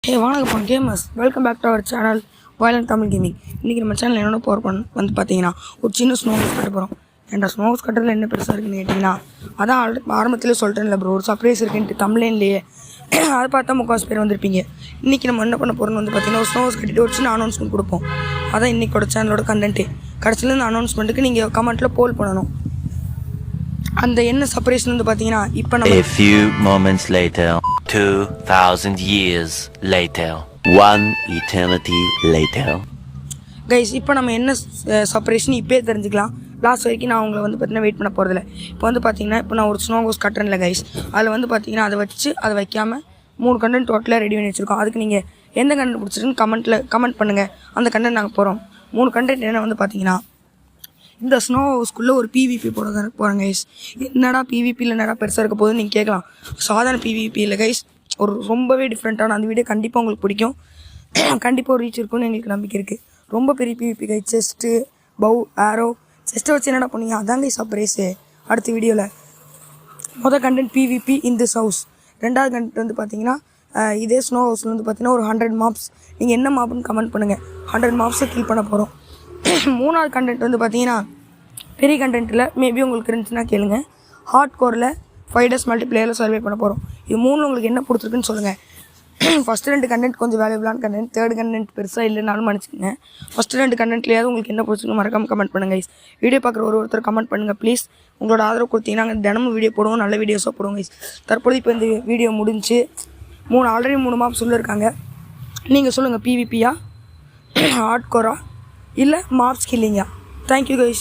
Hey வணக்கம் gamers, welcome back to our channel violent Tamil gaming. இன்றைக்கி நம்ம சேனல் என்னென்ன போகிறோம் வந்து பார்த்தீங்கன்னா ஒரு சின்ன ஸ்னோ ஹவுஸ் கட்ட போகிறோம். ஏன்டா ஸ்னோ ஹவுஸ் கட்டுறதுல என்ன பெருசாக இருக்குன்னு கேட்டிங்கன்னா, அதான் ஆரம்பத்திலே சொல்லிட்டேன்ல ப்ரோ, ஒரு சர்ப்ரைஸ் இருக்குன்ட்டு தமிழ்லேயே அதை பார்த்தா முக்கால்வாசி பேர் வந்திருப்பீங்க. இன்றைக்கி நம்ம என்ன பண்ண போகிறோம்னு வந்து பார்த்தீங்கன்னா, ஒரு ஸ்னோ ஹவுஸ் கட்டிட்டு ஒரு சின்ன அனௌன்ஸ்மெண்ட் கொடுப்போம். அதான் இன்றைக்கோட சேனலோட கண்டென்ட்டு. கடைசியிலேருந்து அனௌன்ஸ்மெண்ட்டுக்கு நீங்கள் கமெண்ட்டில் போல் பண்ணணும். அந்த என்ன சர்ப்ரைஸ் வந்து பார்த்தீங்கன்னா, இப்போ நம்ம A few moments later, 2000 years later, one eternity later. Guys, இப்போ நம்ம என்ன சர்ப்ரைஸ்னு இப்போயே தெரிஞ்சுக்கலாம். லாஸ்ட் வரைக்கும் நான் உங்களை வந்து பார்த்தீங்கன்னா வெயிட் பண்ண போகிறதில்ல. இப்போ வந்து பார்த்தீங்கன்னா, இப்போ நான் ஒரு ஸ்னோ ஹவுஸ் கட்டுறேன்ல கைஸ், அதில் வந்து பார்த்தீங்கன்னா அதை வச்சு அதை வைக்காமல் 3 கண்டென்ட் டோட்டலாக ரெடி பண்ணி வச்சுருக்கோம். அதுக்கு நீங்கள் எந்த கண்டென்ட் பிடிச்சிருக்குன்னு கமெண்ட் பண்ணுங்கள். அந்த கண்டென்ட் நாங்கள் போகிறோம். 3 கண்டென்ட் என்ன வந்து பார்த்தீங்கன்னா, இந்த ஸ்னோ ஹவுஸ்க்குள்ளே ஒரு பிவிபி போகிறோம் கைஸ். என்னடா பிவிபியில் என்னடா பெருசாக இருக்க போகுதுன்னு நீங்கள் கேட்கலாம். சாதாரண பிவிபி இல்லை கைஸ், ஒரு ரொம்பவே டிஃப்ரெண்ட்டான அந்த வீடியோ கண்டிப்பாக உங்களுக்கு பிடிக்கும். கண்டிப்பாக ஒரு ரீச் இருக்கும்னு எங்களுக்கு நம்பிக்கை இருக்குது. ரொம்ப பெரிய பிவிபி கைஸ், செஸ்ட்டு, பவு, ஆரோ. செஸ்ட்டை வச்சு என்னடா பண்ணீங்க, அதாங்க சர்ப்ரைஸு. அடுத்த வீடியோவில் மொதல் content PVP in this house. ரெண்டாவது கண்டென்ட் வந்து பார்த்தீங்கன்னா, இதே ஸ்னோ ஹவுஸில் வந்து பார்த்தீங்கன்னா ஒரு 100 மாப்ஸ். நீங்கள் என்ன மாப்னு கமெண்ட் பண்ணுங்கள். 100 மாப்ஸை கில் பண்ண போகிறோம். மூணாவது கண்டென்ட் வந்து பார்த்தீங்கன்னா, பெரிய கண்டென்ட்டில் மேபி உங்களுக்கு இருந்துச்சுன்னா கேளுங்க. ஹார்ட் கோரில் 5 days மல்டிப்ளேயரில் சர்வே பண்ண போகிறோம். இது 3 உங்களுக்கு என்ன பிடிச்சிருக்குன்னு சொல்லுங்கள். ஃபஸ்ட்டு 2 கண்டென்ட் கொஞ்சம் வேல்யூபிளான கண்டென்ட், தேர்ட் கண்டென்ட் பெருசாக இல்லைனாலும் மன்னிச்சுக்கங்க. ஃபஸ்ட்டு 2 கண்டென்ட்லேயாவது உங்களுக்கு என்ன பிடிச்சிருக்கு மறக்காமல் கமெண்ட் பண்ணுங்கள் கைஸ். வீடியோ பார்க்குற ஒருத்தர் கமெண்ட் பண்ணுங்கள் ப்ளீஸ். உங்களோட ஆதரவு கொடுத்தீங்கன்னா நாங்கள் தினமும் வீடியோ போடுவோம், நல்ல வீடியோஸாக போடுவோம் கைஸ். தற்போது இப்போ இந்த வீடியோ முடிஞ்சு ஆல்ரெடி 3 மாப் சொல்லியிருக்காங்க. நீங்கள் சொல்லுங்கள், பிவிபியா, ஹார்ட் கோரா, இல்லை மாப்ஸ் கில்லிங்கா? Thank you guys.